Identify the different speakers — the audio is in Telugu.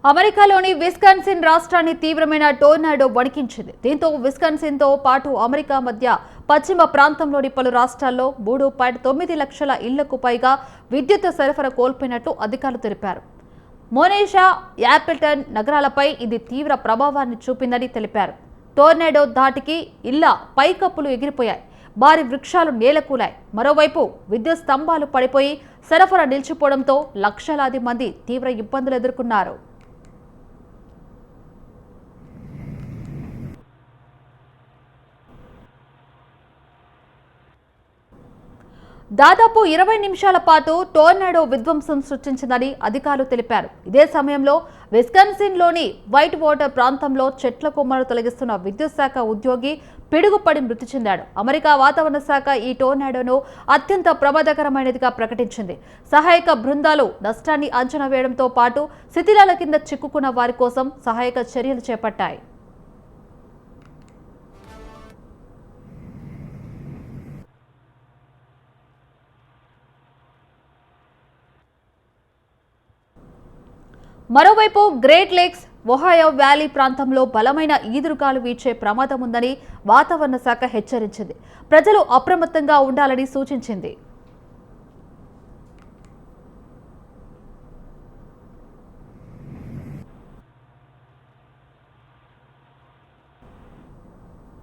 Speaker 1: అమెరికాలోని విస్కాన్సిన్ రాష్ట్రాన్ని తీవ్రమైన టోర్నాడో వణికించింది. దీంతో విస్కాన్సిన్తో పాటు అమెరికా మధ్య పశ్చిమ ప్రాంతంలోని పలు రాష్ట్రాల్లో 3.9 లక్షల ఇళ్లకు పైగా విద్యుత్ సరఫరా కోల్పోయినట్లు అధికారులు తెలిపారు. మోనేషా, యాపిల్టన్ నగరాలపై ఇది తీవ్ర ప్రభావాన్ని చూపిందని తెలిపారు. టోర్నాడో ధాటికి ఇళ్ల పైకప్పులు ఎగిరిపోయాయి, భారీ వృక్షాలు నేలకూలాయి. మరోవైపు విద్యుత్ స్తంభాలు పడిపోయి సరఫరా నిలిచిపోవడంతో లక్షలాది మంది తీవ్ర ఇబ్బందులు ఎదుర్కొన్నారు. దాదాపు 20 నిమిషాల పాటు టోర్నాడో విధ్వంసం సృష్టించిందని అధికారులు తెలిపారు. ఇదే సమయంలో విస్కాన్సిన్లోని వైట్ వాటర్ ప్రాంతంలో చెట్ల కొమ్మలు తొలగిస్తున్న విద్యుత్ శాఖ ఉద్యోగి పిడుగుపడి మృతి చెందాడు. అమెరికా వాతావరణ శాఖ ఈ టోర్నాడోను అత్యంత ప్రమాదకరమైనదిగా ప్రకటించింది. సహాయక బృందాలు నష్టాన్ని అంచనా వేయడంతో పాటు శిథిలాల కింద చిక్కుకున్న వారి కోసం సహాయక చర్యలు చేపట్టాయి. మరోవైపు గ్రేట్ లేక్స్, ఒహాయో వ్యాలీ ప్రాంతంలో బలమైన ఈదురుగాలు వీచే ప్రమాదం ఉందని వాతావరణ శాఖ హెచ్చరించింది. ప్రజలు అప్రమత్తంగా ఉండాలని సూచించింది.